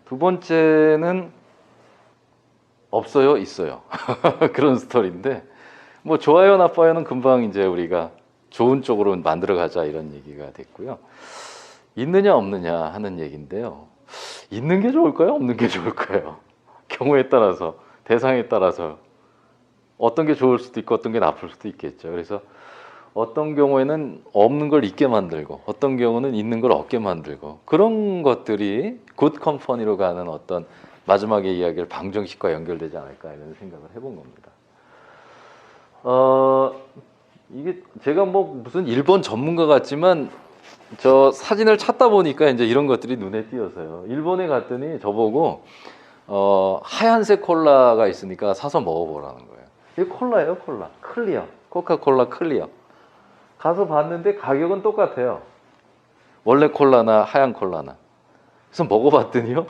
두 번째는 없어요, 있어요. 그런 스토리인데 뭐 좋아요, 나빠요는 금방 이제 우리가 좋은 쪽으로 만들어 가자 이런 얘기가 됐고요. 있느냐 없느냐 하는 얘기인데요. 있는 게 좋을까요? 없는 게 좋을까요? 경우에 따라서, 대상에 따라서 어떤 게 좋을 수도 있고 어떤 게 나쁠 수도 있겠죠. 그래서 어떤 경우에는 없는 걸 있게 만들고 어떤 경우는 있는 걸 없게 만들고 그런 것들이 굿 컴퍼니로 가는 어떤 마지막의 이야기를 방정식과 연결되지 않을까 이런 생각을 해본 겁니다. 이게 제가 뭐 무슨 일본 전문가 같지만 저 사진을 찾다 보니까 이제 이런 것들이 눈에 띄어서요. 일본에 갔더니 저보고 하얀색 콜라가 있으니까 사서 먹어보라는 거예요. 이게 콜라예요, 콜라. 클리어. 코카콜라 클리어. 가서 봤는데 가격은 똑같아요. 원래 콜라나 하얀 콜라나. 그래서 먹어봤더니요.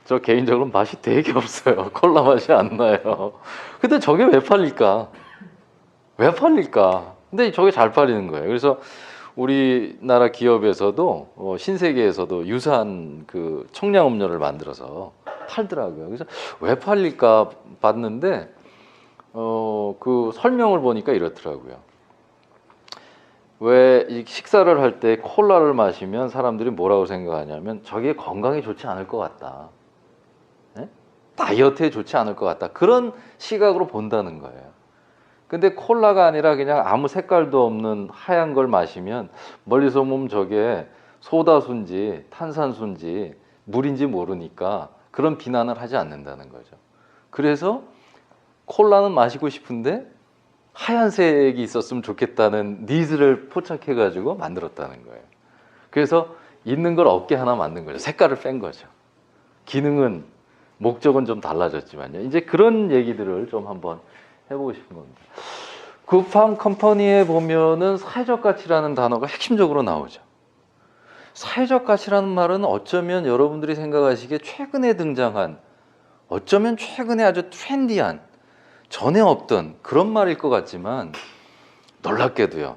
저 개인적으로 맛이 되게 없어요. 콜라 맛이 안 나요. 근데 저게 왜 팔릴까? 왜 팔릴까? 근데 저게 잘 팔리는 거예요. 그래서 우리나라 기업에서도 신세계에서도 유사한 그 청량음료를 만들어서 팔더라고요. 그래서 왜 팔릴까 봤는데 그 설명을 보니까 이렇더라고요. 왜 이 식사를 할 때 콜라를 마시면 사람들이 뭐라고 생각하냐면 저게 건강에 좋지 않을 것 같다. 네? 다이어트에 좋지 않을 것 같다. 그런 시각으로 본다는 거예요. 근데 콜라가 아니라 그냥 아무 색깔도 없는 하얀 걸 마시면 멀리서 보면 저게 소다수인지 탄산수인지 물인지 모르니까 그런 비난을 하지 않는다는 거죠. 그래서 콜라는 마시고 싶은데 하얀색이 있었으면 좋겠다는 니즈를 포착해가지고 만들었다는 거예요. 그래서 있는 걸 없게 하나 만든 거죠. 색깔을 뺀 거죠. 기능은 목적은 좀 달라졌지만요. 이제 그런 얘기들을 좀 한번 해보고 싶은 겁니다. 굿팜 컴퍼니에 보면은 사회적 가치라는 단어가 핵심적으로 나오죠. 사회적 가치라는 말은 어쩌면 여러분들이 생각하시기에 최근에 등장한, 어쩌면 최근에 아주 트렌디한, 전에 없던 그런 말일 것 같지만 놀랍게도요.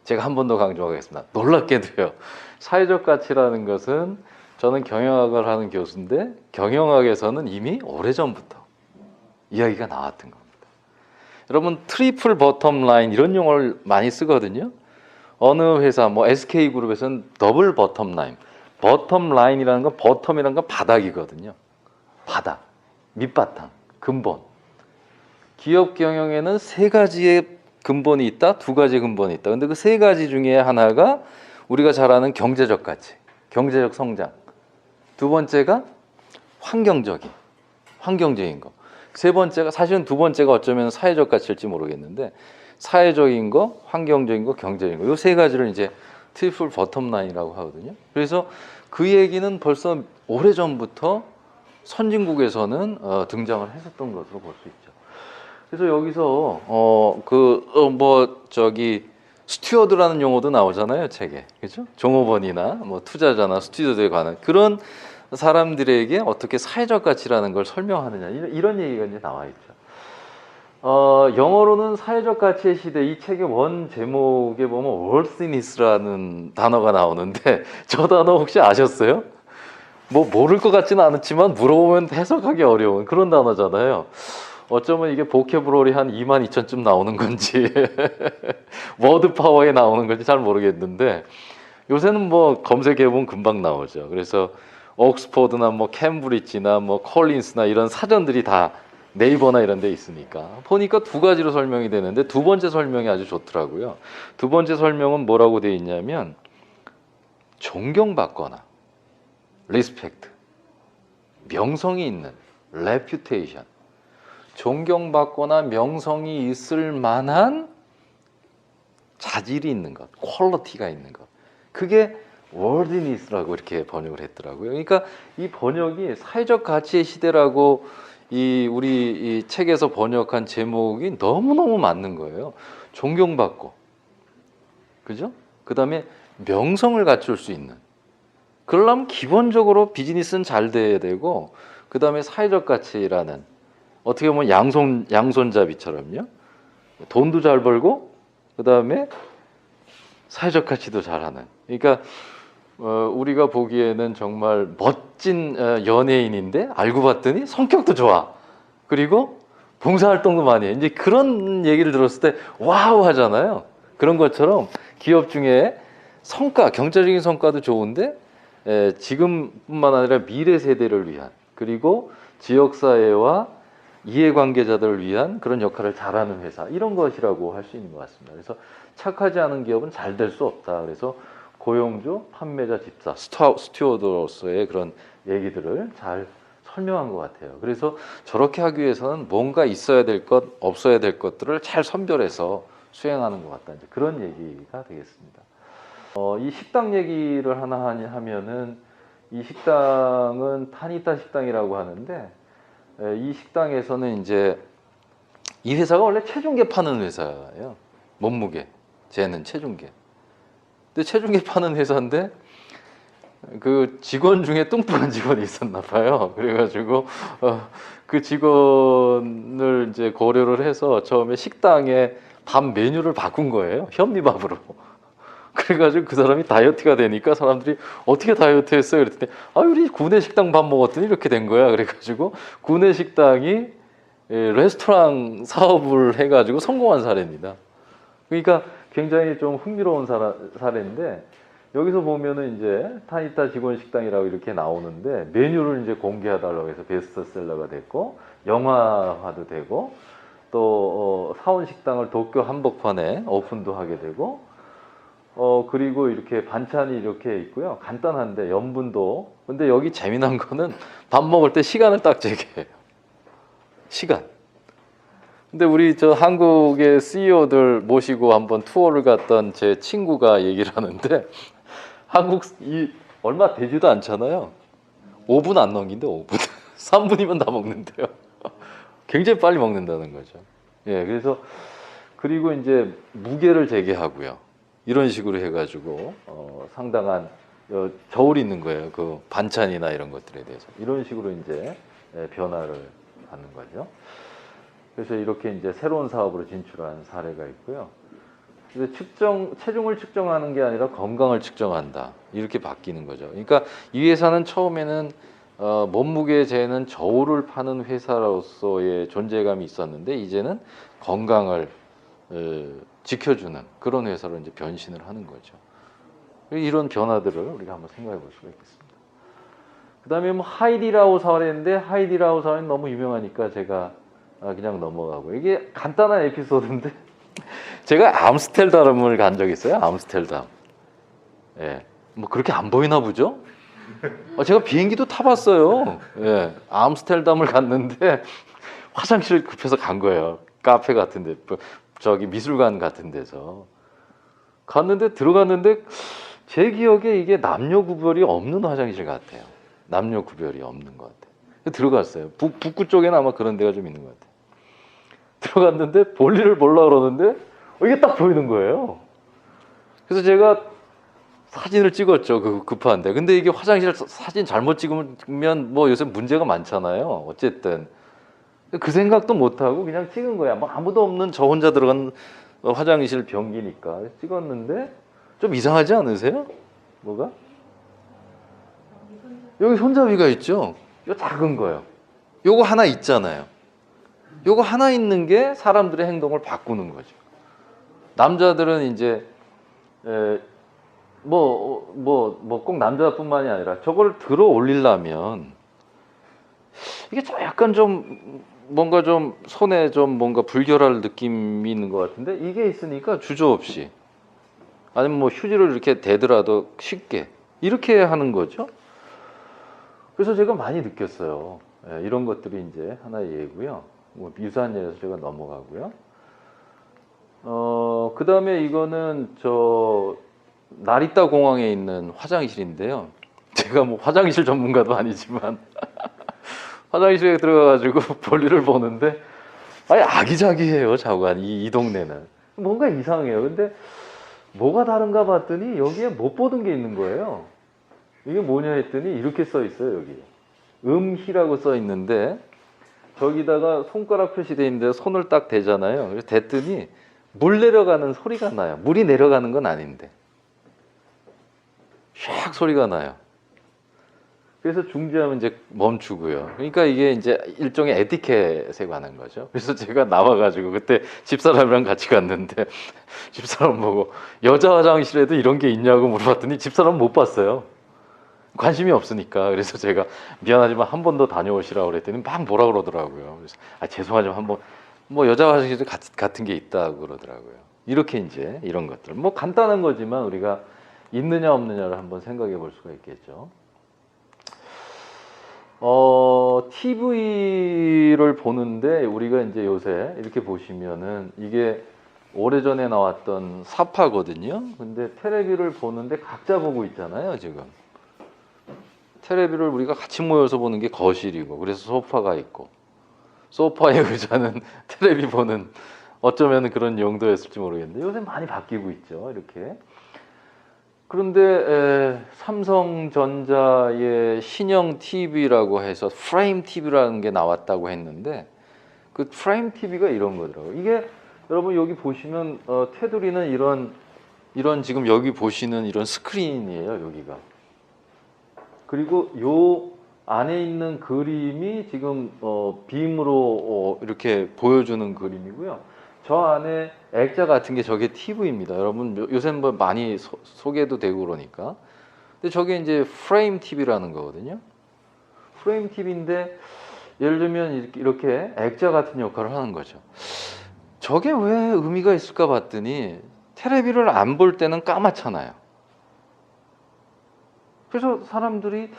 제가 한 번 더 강조하겠습니다. 놀랍게도요. 사회적 가치라는 것은 저는 경영학을 하는 교수인데 경영학에서는 이미 오래전부터 이야기가 나왔던 겁니다. 여러분 트리플 버텀 라인 이런 용어를 많이 쓰거든요. 어느 회사 뭐 SK그룹에서는 더블 버텀 라인. 버텀 라인이라는 건 버텀이라는 건 바닥이거든요. 바닥, 밑바탕, 근본. 기업 경영에는 세 가지의 근본이 있다, 두 가지의 근본이 있다. 근데 그 세 가지 중에 하나가 우리가 잘 아는 경제적 가치, 경제적 성장. 두 번째가 환경적인 거. 세 번째가 사실은 두 번째가 어쩌면 사회적 가치일지 모르겠는데 사회적인 거, 환경적인 거, 경제적인 거. 이 세 가지를 이제 트리플 버텀 라인이라고 하거든요. 그래서 그 얘기는 벌써 오래전부터 선진국에서는 등장을 했었던 것으로 볼 수 있죠. 그래서 여기서 스튜어드라는 용어도 나오잖아요, 책에. 그렇죠? 종업원이나 뭐 투자자나 스튜어드에 관한 그런 사람들에게 어떻게 사회적 가치라는 걸 설명하느냐 이런 얘기가 이제 나와 있죠. 영어로는 사회적 가치의 시대 이 책의 원 제목에 보면 worthiness라는 단어가 나오는데 저 단어 혹시 아셨어요? 뭐 모를 것 같지는 않지만 물어보면 해석하기 어려운 그런 단어잖아요. 어쩌면 이게 보캐브러리 한 22,000쯤 나오는 건지 워드 파워에 나오는 건지 잘 모르겠는데 요새는 뭐 검색해보면 금방 나오죠. 그래서 옥스퍼드나 뭐 캠브리지나 뭐 콜린스나 이런 사전들이 다 네이버나 이런 데 있으니까 보니까 두 가지로 설명이 되는데 두 번째 설명이 아주 좋더라고요. 두 번째 설명은 뭐라고 되어 있냐면 존경받거나 리스펙트, 명성이 있는 레퓨테이션, 존경받거나 명성이 있을 만한 자질이 있는 것, 퀄리티가 있는 것. 그게 worthiness라고 이렇게 번역을 했더라고요. 그러니까 이 번역이 사회적 가치의 시대라고 우리 이 책에서 번역한 제목이 너무너무 맞는 거예요. 존경받고, 그죠? 그 다음에 명성을 갖출 수 있는. 그러려면 기본적으로 비즈니스는 잘 돼야 되고, 그 다음에 사회적 가치라는 어떻게 보면 양손잡이처럼요. 돈도 잘 벌고 그 다음에 사회적 가치도 잘하는. 그러니까 우리가 보기에는 정말 멋진 연예인인데 알고 봤더니 성격도 좋아. 그리고 봉사활동도 많이 해. 이제 그런 얘기를 들었을 때 와우 하잖아요. 그런 것처럼 기업 중에 성과, 경제적인 성과도 좋은데 지금뿐만 아니라 미래 세대를 위한 그리고 지역사회와 이해관계자들을 위한 그런 역할을 잘하는 회사 이런 것이라고 할 수 있는 것 같습니다. 그래서 착하지 않은 기업은 잘 될 수 없다. 그래서 고용주, 판매자, 집사, 스튜어드로서의 그런 얘기들을 잘 설명한 것 같아요. 그래서 저렇게 하기 위해서는 뭔가 있어야 될 것, 없어야 될 것들을 잘 선별해서 수행하는 것 같다. 이제 그런 얘기가 되겠습니다. 이 식당 얘기를 하나 하면은 이 식당은 타니타 식당이라고 하는데 이 식당에서는 이제 이 회사가 원래 체중계 파는 회사예요. 몸무게, 쟤는 체중계. 근데 체중계 파는 회사인데 그 직원 중에 뚱뚱한 직원이 있었나 봐요. 그래가지고 그 직원을 이제 고려를 해서 처음에 식당에 밥 메뉴를 바꾼 거예요. 현미밥으로. 그래가지고 그 사람이 다이어트가 되니까 사람들이 어떻게 다이어트 했어요? 그랬더니 우리 구내식당 밥 먹었더니 이렇게 된 거야. 그래가지고 구내식당이 레스토랑 사업을 해가지고 성공한 사례입니다. 그러니까 굉장히 좀 흥미로운 사례인데 여기서 보면은 이제 타니타 직원 식당이라고 이렇게 나오는데 메뉴를 이제 공개해달라고 해서 베스트셀러가 됐고 영화화도 되고 또 사원 식당을 도쿄 한복판에 오픈도 하게 되고 그리고 이렇게 반찬이 이렇게 있고요. 간단한데 염분도. 근데 여기 재미난 거는 밥 먹을 때 시간을 딱 재게해요. 시간. 근데 우리 저 한국의 CEO들 모시고 한번 투어를 갔던 제 친구가 얘기를 하는데 한국 얼마 되지도 않잖아요. 5분 안 넘긴데 5분. 3분이면 다 먹는데요. 굉장히 빨리 먹는다는 거죠. 예, 그래서 그리고 이제 무게를 재게하고요. 이런 식으로 해가지고 상당한 저울이 있는 거예요. 그 반찬이나 이런 것들에 대해서 이런 식으로 이제 변화를 하는 거죠. 그래서 이렇게 이제 새로운 사업으로 진출한 사례가 있고요. 그래서 체중을 측정하는 게 아니라 건강을 측정한다. 이렇게 바뀌는 거죠. 그러니까 이 회사는 처음에는 몸무게 재는 저울을 파는 회사로서의 존재감이 있었는데 이제는 건강을 지켜주는 그런 회사로 이제 변신을 하는 거죠. 이런 변화들을 우리가 한번 생각해 볼 수가 있겠습니다. 그 다음에 뭐 하이디라오 사례인데 하이디라오 사례는 너무 유명하니까 제가 그냥 넘어가고 이게 간단한 에피소드인데 제가 암스테르담을 간 적이 있어요. 암스테르담. 예. 뭐 그렇게 안 보이나 보죠? 제가 비행기도 타봤어요. 예. 암스테르담을 갔는데 화장실 급해서 간 거예요. 카페 같은데 저기 미술관 같은 데서 갔는데 들어갔는데 제 기억에 이게 남녀 구별이 없는 화장실 같아요. 남녀 구별이 없는 것 같아요. 들어갔어요. 북구 쪽에는 아마 그런 데가 좀 있는 것 같아요. 들어갔는데 볼일을 보려고 그러는데 이게 딱 보이는 거예요. 그래서 제가 사진을 찍었죠. 그 급한데. 근데 이게 화장실 사진 잘못 찍으면 뭐 요새 문제가 많잖아요. 어쨌든 그 생각도 못하고 그냥 찍은 거야. 뭐 아무도 없는 저 혼자 들어간 화장실 변기니까 찍었는데 좀 이상하지 않으세요? 뭐가? 여기 손잡이가 있죠? 이거 작은 거요. 요거 하나 있잖아요. 요거 하나 있는 게 사람들의 행동을 바꾸는 거죠. 남자들은 이제 꼭 남자뿐만이 아니라 저걸 들어 올리려면 이게 약간 좀 뭔가 좀 손에 좀 뭔가 불결할 느낌이 있는 것 같은데 이게 있으니까 주저없이 아니면 뭐 휴지를 이렇게 대더라도 쉽게 이렇게 하는 거죠. 그래서 제가 많이 느꼈어요. 이런 것들이 이제 하나의 예고요. 뭐 유사한 예에서 제가 넘어가고요. 그 다음에 이거는 저 나리타 공항에 있는 화장실인데요. 제가 뭐 화장실 전문가도 아니지만 화장실에 들어가가지고 볼일을 보는데 아기자기해요. 자관이 이 동네는 뭔가 이상해요. 근데 뭐가 다른가 봤더니 여기에 못 보던 게 있는 거예요. 이게 뭐냐 했더니 이렇게 써 있어요. 여기 음희라고 써 있는데 저기다가 손가락 표시되어 있는데 손을 딱 대잖아요. 그래서 댔더니 물 내려가는 소리가 나요. 물이 내려가는 건 아닌데 샥 소리가 나요. 그래서 중지하면 이제 멈추고요. 그러니까 이게 이제 일종의 에티켓에 관한 거죠. 그래서 제가 나와가지고 그때 집사람이랑 같이 갔는데 집사람 보고 여자 화장실에도 이런 게 있냐고 물어봤더니 집사람 못 봤어요. 관심이 없으니까. 그래서 제가 미안하지만 한 번 더 다녀오시라고 그랬더니 막 뭐라 그러더라고요. 그래서 죄송하지만 한번 뭐 여자 화장실 같은 게 있다고 그러더라고요. 이렇게 이제 이런 것들 뭐 간단한 거지만 우리가 있느냐 없느냐를 한번 생각해 볼 수가 있겠죠. TV를 보는데 우리가 이제 요새 이렇게 보시면은 이게 오래전에 나왔던 사파거든요. 근데 테레비를 보는데 각자 보고 있잖아요, 지금. 테레비를 우리가 같이 모여서 보는 게 거실이고, 그래서 소파가 있고, 소파의 의자는 테레비 보는 어쩌면 그런 용도였을지 모르겠는데 요새 많이 바뀌고 있죠, 이렇게. 그런데 삼성전자의 신형 TV라고 해서 프레임 TV라는 게 나왔다고 했는데 그 프레임 TV가 이런 거더라고요. 이게 여러분 여기 보시면 테두리는 이런 지금 여기 보시는 이런 스크린이에요, 여기가. 그리고 요 안에 있는 그림이 지금 빔으로 이렇게 보여주는 그림이고요. 저 안에 액자 같은 게 저게 TV입니다. 여러분 요새 뭐 많이 소개도 되고 그러니까. 근데 저게 이제 프레임 TV라는 거거든요. 프레임 TV인데 예를 들면 이렇게 액자 같은 역할을 하는 거죠. 저게 왜 의미가 있을까 봤더니 테레비를 안 볼 때는 까맣잖아요. 그래서 사람들이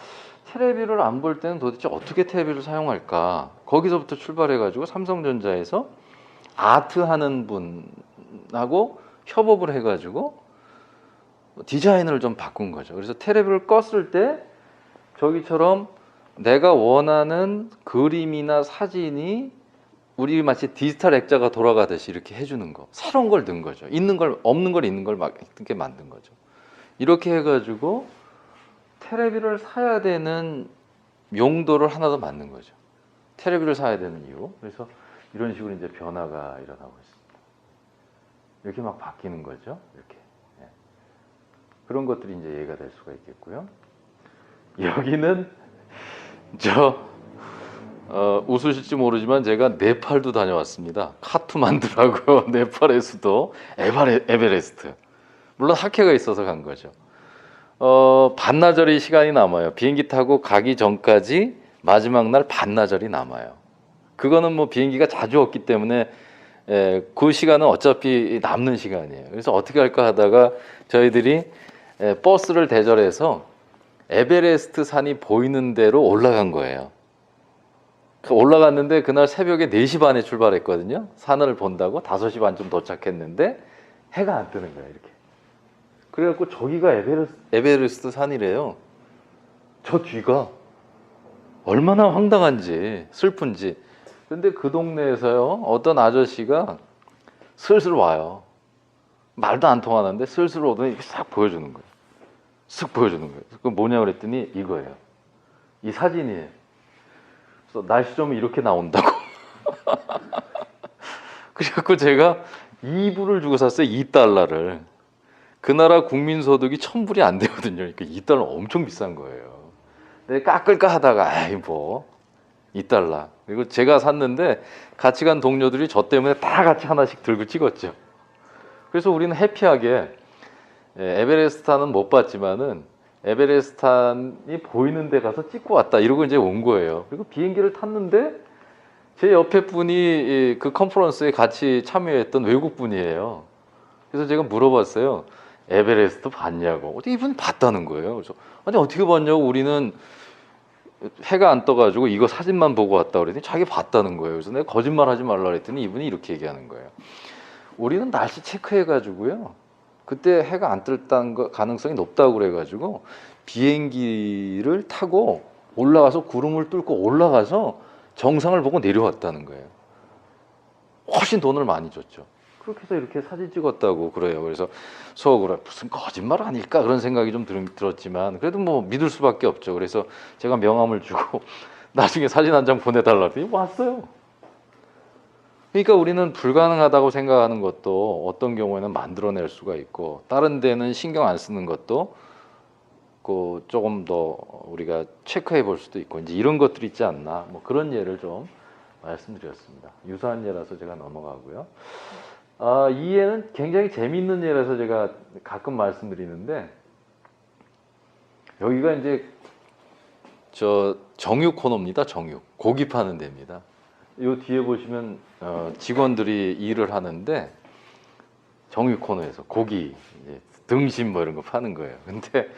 테레비를 안 볼 때는 도대체 어떻게 테레비를 사용할까? 거기서부터 출발해가지고 삼성전자에서 아트 하는 분하고 협업을 해가지고 디자인을 좀 바꾼 거죠. 그래서 테레비를 껐을 때 저기처럼 내가 원하는 그림이나 사진이 우리 마치 디지털 액자가 돌아가듯이 이렇게 해주는 거. 새로운 걸 넣은 거죠. 있는 걸 없는 걸 있는 걸 이렇게 만든 거죠. 이렇게 해가지고 테레비를 사야 되는 용도를 하나 더 만든 거죠. 테레비를 사야 되는 이유. 그래서 이런 식으로 이제 변화가 일어나고 있습니다. 이렇게 막 바뀌는 거죠. 이렇게. 예. 그런 것들이 이제 예가 될 수가 있겠고요. 여기는 웃으실지 모르지만 제가 네팔도 다녀왔습니다. 카트만두라고 네팔에서도 에베레스트. 물론 학회가 있어서 간 거죠. 반나절이 시간이 남아요. 비행기 타고 가기 전까지 마지막 날 반나절이 남아요. 그거는 뭐 비행기가 자주 없기 때문에 그 시간은 어차피 남는 시간이에요. 그래서 어떻게 할까 하다가 저희들이 버스를 대절해서 에베레스트 산이 보이는 데로 올라간 거예요. 올라갔는데 그날 새벽에 4시 반에 출발했거든요. 산을 본다고 5시 반쯤 도착했는데 해가 안 뜨는 거예요, 이렇게. 그래갖고 저기가 에베레스트 산이래요. 저 뒤가 얼마나 황당한지 슬픈지. 근데 그 동네에서요, 어떤 아저씨가 슬슬 와요. 말도 안 통하는데 슬슬 오더니 이렇게 싹 보여주는 거예요. 쓱 보여주는 거예요. 그 뭐냐 그랬더니 이거예요. 이 사진이에요. 그래서 날씨 좀 이렇게 나온다고. 그래갖고 제가 2불을 주고 샀어요. 2달러를. 그 나라 국민소득이 1000불이 안 되거든요. 그러니까 2달러 엄청 비싼 거예요. 근데 깎을까 하다가 아이 뭐 2달러. 그리고 제가 샀는데 같이 간 동료들이 저 때문에 다 같이 하나씩 들고 찍었죠. 그래서 우리는 해피하게 에베레스트산은 못 봤지만은 에베레스트산이 보이는 데 가서 찍고 왔다 이러고 이제 온 거예요. 그리고 비행기를 탔는데 제 옆에 분이 그 컨퍼런스에 같이 참여했던 외국 분이에요. 그래서 제가 물어봤어요. 에베레스트 봤냐고. 어떻게 이분이 봤다는 거예요. 그래서 아니 어떻게 봤냐고. 우리는 해가 안 떠가지고 이거 사진만 보고 왔다 그랬더니 자기 봤다는 거예요. 그래서 내가 거짓말하지 말라 그랬더니 이분이 이렇게 얘기하는 거예요. 우리는 날씨 체크해가지고요. 그때 해가 안 뜰 가능성이 높다고 그래가지고 비행기를 타고 올라가서 구름을 뚫고 올라가서 정상을 보고 내려왔다는 거예요. 훨씬 돈을 많이 줬죠. 그렇게 해서 이렇게 사진 찍었다고 그래요. 그래서 속으로 무슨 거짓말 아닐까 그런 생각이 좀 들었지만 그래도 뭐 믿을 수밖에 없죠. 그래서 제가 명함을 주고 나중에 사진 한 장 보내달라 했더니 왔어요. 그러니까 우리는 불가능하다고 생각하는 것도 어떤 경우에는 만들어낼 수가 있고 다른 데는 신경 안 쓰는 것도 그 조금 더 우리가 체크해 볼 수도 있고 이제 이런 것들이 있지 않나 뭐 그런 예를 좀 말씀드렸습니다. 유사한 예라서 제가 넘어가고요. 이 예는 굉장히 재미있는 예라서 제가 가끔 말씀드리는데 여기가 이제 저 정육 코너입니다. 정육 고기 파는 데입니다. 이 뒤에 보시면 직원들이 일을 하는데 정육 코너에서 고기 이제 등심 뭐 이런 거 파는 거예요. 근데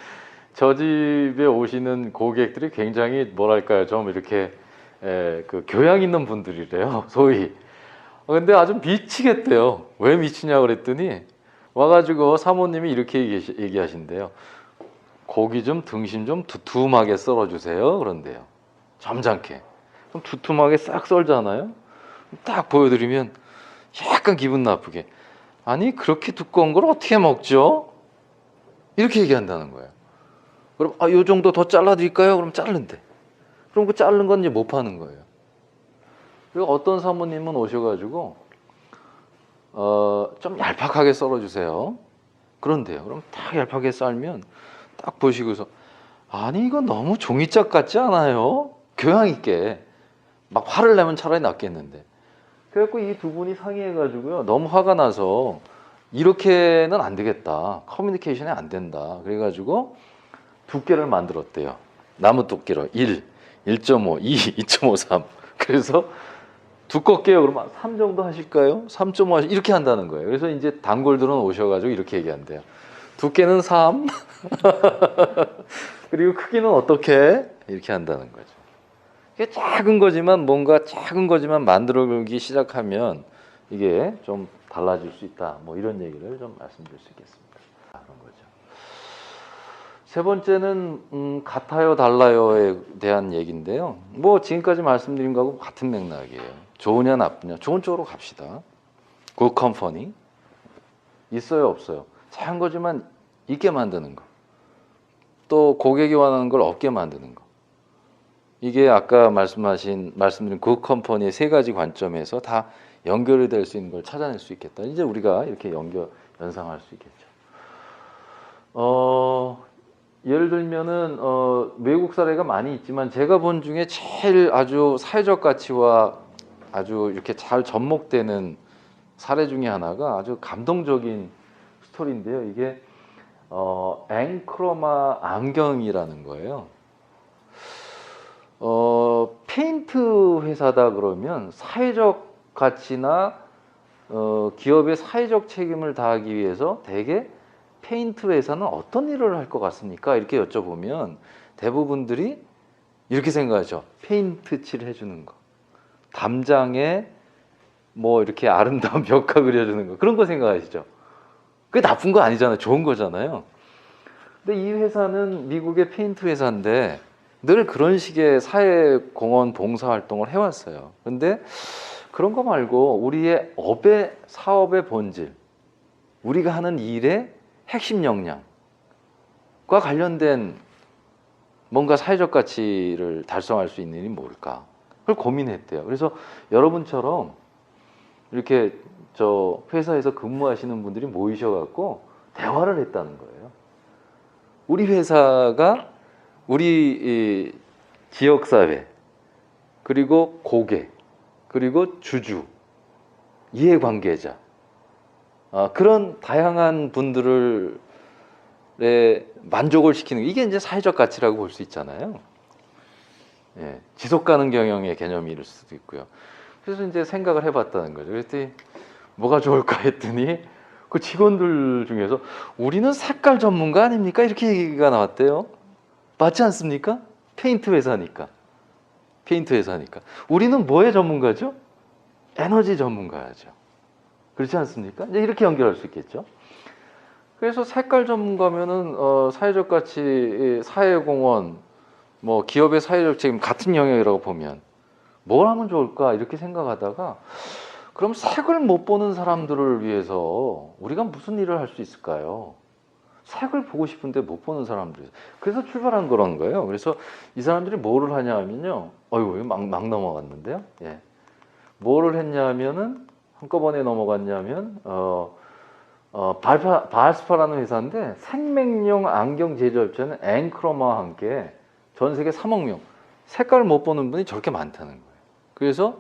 저 집에 오시는 고객들이 굉장히 뭐랄까요, 좀 이렇게 그 교양 있는 분들이래요, 소위. 근데 아주 미치겠대요. 왜 미치냐 그랬더니 와가지고 사모님이 이렇게 얘기하신대요. 고기 좀 등심 좀 두툼하게 썰어주세요. 그런데요. 점잖게. 그럼 두툼하게 싹 썰잖아요. 딱 보여드리면 약간 기분 나쁘게. 아니 그렇게 두꺼운 걸 어떻게 먹죠? 이렇게 얘기한다는 거예요. 그럼 요 정도 더 잘라드릴까요? 그럼 자른대. 그럼 그 자른 건 이제 못 파는 거예요. 그리고 어떤 사모님은 오셔가지고 좀 얄팍하게 썰어주세요. 그런데요. 그럼 딱 얄팍하게 썰면 딱 보시고서 아니 이거 너무 종이짝 같지 않아요? 교양 있게 막 화를 내면 차라리 낫겠는데. 그래갖고 이 두 분이 상의해가지고요. 너무 화가 나서 이렇게는 안 되겠다. 커뮤니케이션이 안 된다. 그래가지고 두께를 만들었대요. 나무 두께로 1, 1.5, 2, 2.53. 그래서 두껍게요. 그러면 3 정도 하실까요? 3.5 이렇게 한다는 거예요. 그래서 이제 단골들은 오셔가지고 이렇게 얘기한대요. 두께는 3, 그리고 크기는 어떻게? 이렇게 한다는 거죠. 이게 작은 거지만 뭔가 작은 거지만 만들어기 시작하면 이게 좀 달라질 수 있다. 뭐 이런 얘기를 좀 말씀드릴 수 있겠습니다. 그런 거죠. 세 번째는 같아요, 달라요에 대한 얘기인데요. 뭐 지금까지 말씀드린 거하고 같은 맥락이에요. 좋으냐 나쁘냐, 좋은 쪽으로 갑시다. 굿 컴퍼니 있어요, 없어요? 작은 거지만 있게 만드는 거. 또 고객이 원하는 걸 얻게 만드는 거. 이게 아까 말씀드린 굿 컴퍼니의 세 가지 관점에서 다 연결이 될 수 있는 걸 찾아낼 수 있겠다. 이제 우리가 이렇게 연상할 수 있겠죠. 예를 들면은 외국 사례가 많이 있지만 제가 본 중에 제일 아주 사회적 가치와 아주 이렇게 잘 접목되는 사례 중에 하나가 아주 감동적인 스토리인데요. 이게 앵크로마 안경이라는 거예요. 페인트 회사다 그러면 사회적 가치나 기업의 사회적 책임을 다하기 위해서 대개 페인트 회사는 어떤 일을 할 것 같습니까? 이렇게 여쭤보면 대부분들이 이렇게 생각하죠. 페인트 칠 해주는 거, 담장에 뭐 이렇게 아름다운 벽화 그려주는 거, 그런 거 생각하시죠. 그게 나쁜 거 아니잖아요. 좋은 거잖아요. 근데 이 회사는 미국의 페인트 회사인데 늘 그런 식의 사회공헌 봉사활동을 해왔어요. 근데 그런 거 말고 우리의 사업의 본질, 우리가 하는 일의 핵심 역량과 관련된 뭔가 사회적 가치를 달성할 수 있는 일이 뭘까? 그걸 고민했대요. 그래서 여러분처럼 이렇게 저 회사에서 근무하시는 분들이 모이셔갖고 대화를 했다는 거예요. 우리 회사가 우리 지역사회, 그리고 고객, 그리고 주주, 이해관계자, 그런 다양한 분들을 만족을 시키는 이게 이제 사회적 가치라고 볼 수 있잖아요. 예, 지속 가능 경영의 개념일 수도 있고요. 그래서 이제 생각을 해봤다는 거죠. 그랬더니 뭐가 좋을까 했더니 그 직원들 중에서 우리는 색깔 전문가 아닙니까? 이렇게 얘기가 나왔대요. 맞지 않습니까? 페인트 회사니까. 우리는 뭐의 전문가죠? 에너지 전문가죠. 그렇지 않습니까? 이제 이렇게 연결할 수 있겠죠. 그래서 색깔 전문가면은 사회적 가치, 사회공헌, 뭐 기업의 사회적 책임 같은 영역이라고 보면 뭘 하면 좋을까 이렇게 생각하다가 그럼 색을 못 보는 사람들을 위해서 우리가 무슨 일을 할 수 있을까요? 색을 보고 싶은데 못 보는 사람들. 그래서 출발한 그런 거예요. 그래서 이 사람들이 뭐를 하냐 하면요. 어이구, 막 넘어갔는데요. 예. 뭐를 했냐 하면은, 한꺼번에 넘어갔냐면, 바알스파라는 회사인데 생명용 안경 제조업체는 앵크로마와 함께 전 세계 3억 명 색깔을 못 보는 분이 저렇게 많다는 거예요. 그래서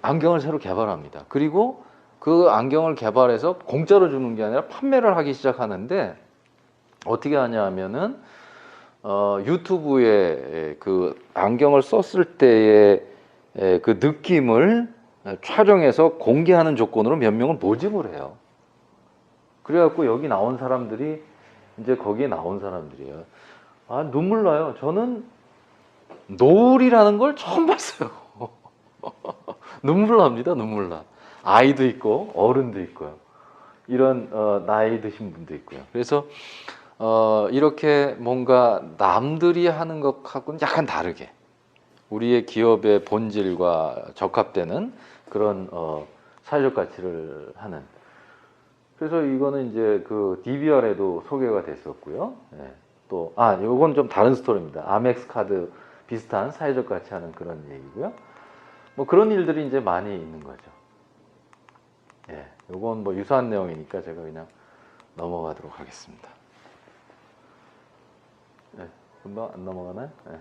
안경을 새로 개발합니다. 그리고 그 안경을 개발해서 공짜로 주는 게 아니라 판매를 하기 시작하는데 어떻게 하냐 하면은 유튜브에 그 안경을 썼을 때의 그 느낌을 촬영해서 공개하는 조건으로 몇 명을 모집을 해요. 그래갖고 여기 나온 사람들이 이제 거기에 나온 사람들이에요. 아, 눈물 나요. 저는 노을이라는 걸 처음 봤어요. 눈물 납니다. 눈물 나. 아이도 있고 어른도 있고요. 이런 나이 드신 분도 있고요. 그래서 이렇게 뭔가 남들이 하는 것하고는 약간 다르게 우리의 기업의 본질과 적합되는 그런 사회적 가치를 하는. 그래서 이거는 이제 그 DBR에도 소개가 됐었고요. 예. 또 요건 좀 다른 스토리입니다. 아멕스 카드 비슷한 사회적 가치 하는 그런 얘기고요. 뭐 그런 일들이 이제 많이 있는 거죠. 예. 요건 뭐 유사한 내용이니까 제가 그냥 넘어가도록 하겠습니다. 예. 금방 안 넘어가나요? 예.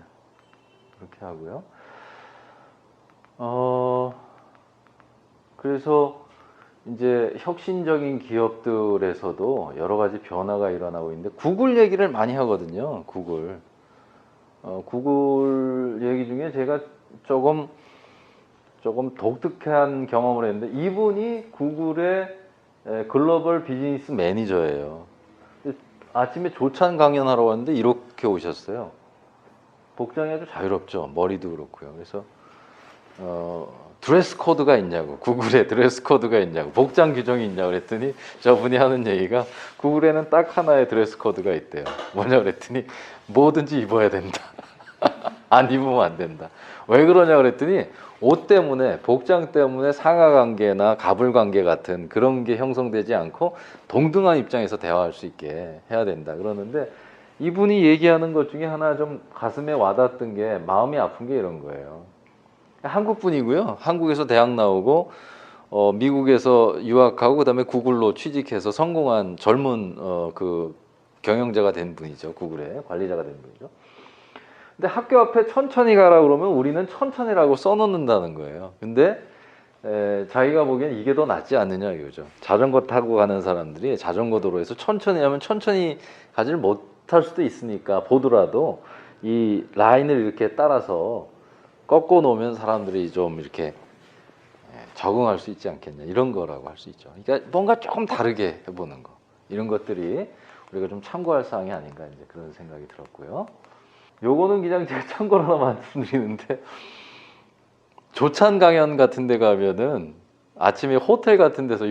그렇게 하고요. 그래서 이제 혁신적인 기업들에서도 여러 가지 변화가 일어나고 있는데 구글 얘기를 많이 하거든요. 구글. 구글 얘기 중에 제가 조금 독특한 경험을 했는데 이분이 구글의 글로벌 비즈니스 매니저예요. 아침에 조찬 강연하러 왔는데 이렇게 오셨어요. 복장이 아주 자유롭죠. 머리도 그렇고요. 그래서 드레스 코드가 있냐고, 구글에 드레스 코드가 있냐고, 복장 규정이 있냐고 그랬더니 저분이 하는 얘기가 구글에는 딱 하나의 드레스 코드가 있대요. 뭐냐 그랬더니 뭐든지 입어야 된다. 안 입으면 안 된다. 왜 그러냐 그랬더니 옷 때문에, 복장 때문에 상하관계나 가불관계 같은 그런 게 형성되지 않고 동등한 입장에서 대화할 수 있게 해야 된다 그러는데 이분이 얘기하는 것 중에 하나 좀 가슴에 와닿았던 게 마음이 아픈 게 이런 거예요. 한국 분이고요. 한국에서 대학 나오고 미국에서 유학하고 그다음에 구글로 취직해서 성공한 젊은 그 경영자가 된 분이죠. 구글의 관리자가 된 분이죠. 근데 학교 앞에 천천히 가라 그러면 우리는 천천히라고 써놓는다는 거예요. 근데 자기가 보기엔 이게 더 낫지 않느냐 이거죠. 자전거 타고 가는 사람들이 자전거 도로에서 천천히 하면 천천히 가지를 못할 수도 있으니까 보더라도 이 라인을 이렇게 따라서 꺾어 놓으면 사람들이 좀 이렇게 적응할 수 있지 않겠냐 이런 거라고 할 수 있죠. 그러니까 뭔가 조금 다르게 해보는 거 이런 것들이 우리가 좀 참고할 사항이 아닌가 이제 그런 생각이 들었고요. 요거는 그냥 제가 참고로 하나 말씀드리는데 조찬 강연 같은 데 가면은 아침에 호텔 같은 데서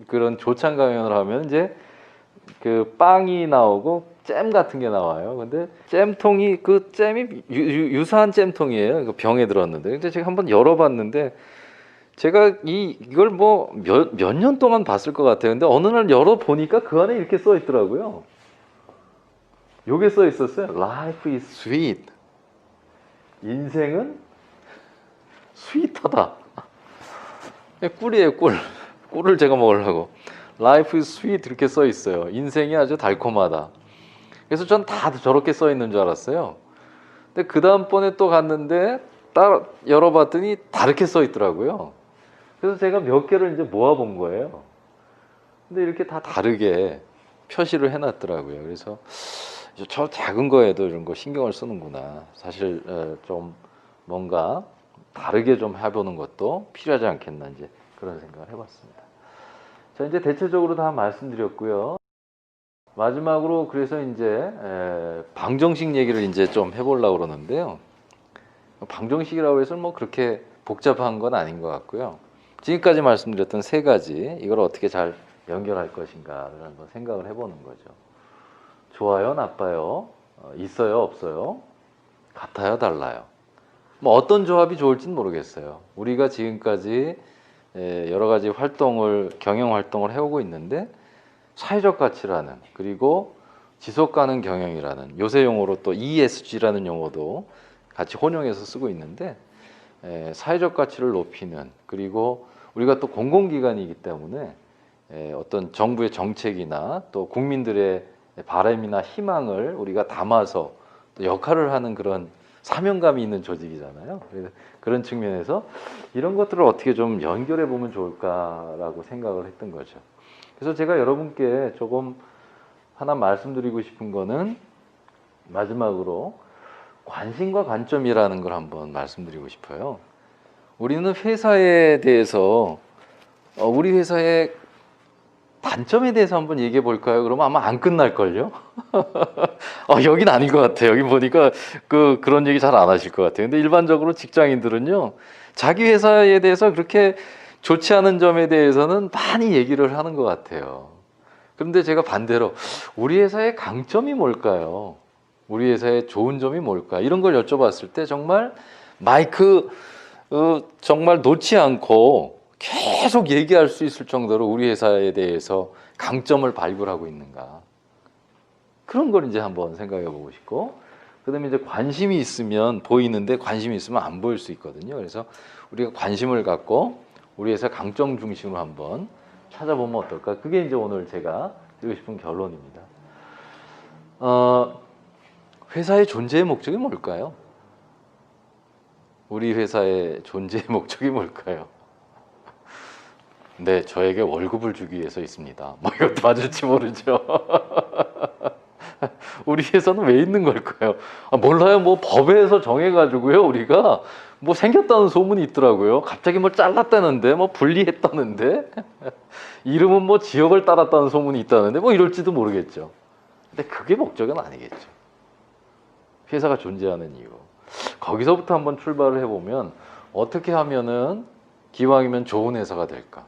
그런 조찬 강연을 하면 이제 그 빵이 나오고 잼 같은 게 나와요. 근데 잼통이 그 잼이 유사한 잼통이에요. 그 병에 들었는데 근데 제가 한번 열어봤는데 제가 이걸 뭐 몇 년 동안 봤을 것 같아요. 근데 어느 날 열어보니까 그 안에 이렇게 써 있더라고요. 요게 써 있었어요. Life is sweet. 인생은 스윗하다. 꿀이에요, 꿀. 꿀을 제가 먹으려고. Life is sweet 이렇게 써 있어요. 인생이 아주 달콤하다. 그래서 전 다 저렇게 써 있는 줄 알았어요. 근데 그 다음번에 또 갔는데 딱 열어봤더니 다르게 써 있더라고요. 그래서 제가 몇 개를 이제 모아본 거예요. 근데 이렇게 다 다르게 표시를 해놨더라고요. 그래서 저 작은 거에도 이런 거 신경을 쓰는구나. 사실 좀 뭔가 다르게 좀 해보는 것도 필요하지 않겠나 이제 그런 생각을 해봤습니다. 자, 이제 대체적으로 다 말씀드렸고요. 마지막으로 그래서 이제 방정식 얘기를 이제 좀 해보려고 그러는데요. 방정식이라고 해서 뭐 그렇게 복잡한 건 아닌 것 같고요. 지금까지 말씀드렸던 세 가지 이걸 어떻게 잘 연결할 것인가를 한번 생각을 해보는 거죠. 좋아요, 나빠요, 있어요, 없어요, 같아요, 달라요. 뭐 어떤 조합이 좋을지는 모르겠어요. 우리가 지금까지 여러 가지 경영 활동을 해오고 있는데 사회적 가치라는 그리고 지속 가능 경영이라는 요새 용어로 또 ESG라는 용어도 같이 혼용해서 쓰고 있는데 사회적 가치를 높이는 그리고 우리가 또 공공기관이기 때문에 어떤 정부의 정책이나 또 국민들의 바람이나 희망을 우리가 담아서 또 역할을 하는 그런 사명감이 있는 조직이잖아요. 그래서 그런 측면에서 이런 것들을 어떻게 좀 연결해 보면 좋을까라고 생각을 했던 거죠. 그래서 제가 여러분께 조금 하나 말씀드리고 싶은 거는 마지막으로 관심과 관점이라는 걸 한번 말씀드리고 싶어요. 우리는 회사에 대해서 우리 회사의 단점에 대해서 한번 얘기해 볼까요? 그러면 아마 안 끝날걸요? 여긴 아닌 것 같아요. 여기 보니까 그런 얘기 잘 안 하실 것 같아요. 근데 일반적으로 직장인들은요, 자기 회사에 대해서 그렇게 좋지 않은 점에 대해서는 많이 얘기를 하는 것 같아요. 그런데 제가 반대로 우리 회사의 강점이 뭘까요? 우리 회사의 좋은 점이 뭘까? 이런 걸 여쭤봤을 때 정말 마이크 정말 놓지 않고 계속 얘기할 수 있을 정도로 우리 회사에 대해서 강점을 발굴하고 있는가, 그런 걸 이제 한번 생각해 보고 싶고, 그다음에 이제 관심이 있으면 보이는데 관심이 있으면 안 보일 수 있거든요. 그래서 우리가 관심을 갖고 우리 회사 강점 중심으로 한번 찾아보면 어떨까? 그게 이제 오늘 제가 드리고 싶은 결론입니다. 회사의 존재의 목적이 뭘까요? 우리 회사의 존재의 목적이 뭘까요? 네, 저에게 월급을 주기 위해서 있습니다. 뭐 이것도 맞을지 모르죠. 우리 회사는 왜 있는 걸까요? 몰라요. 뭐 법에서 정해가지고요. 우리가 뭐 생겼다는 소문이 있더라고요. 갑자기 뭐 잘랐다는데, 뭐 분리했다는데, 이름은 뭐 지역을 따랐다는 소문이 있다는데, 뭐 이럴지도 모르겠죠. 근데 그게 목적은 아니겠죠. 회사가 존재하는 이유. 거기서부터 한번 출발을 해보면 어떻게 하면은 기왕이면 좋은 회사가 될까?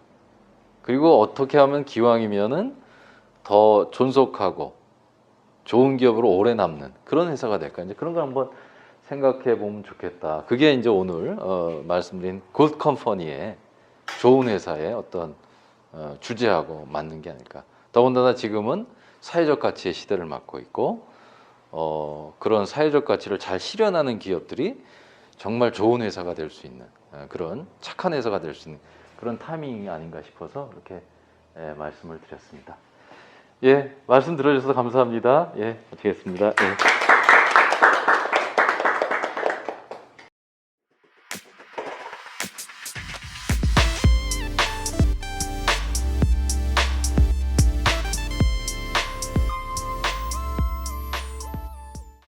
그리고 어떻게 하면 기왕이면은 더 존속하고 좋은 기업으로 오래 남는 그런 회사가 될까? 이제 그런 걸 한번 생각해 보면 좋겠다. 그게 이제 오늘 말씀드린 굿 컴퍼니의 좋은 회사의 어떤 주제하고 맞는 게 아닐까. 더군다나 지금은 사회적 가치의 시대를 맞고 있고, 그런 사회적 가치를 잘 실현하는 기업들이 정말 좋은 회사가 될 수 있는, 그런 착한 회사가 될 수 있는 그런 타이밍이 아닌가 싶어서 이렇게 말씀을 드렸습니다. 예, 말씀 들어주셔서 감사합니다. 예, 마치겠습니다. 예.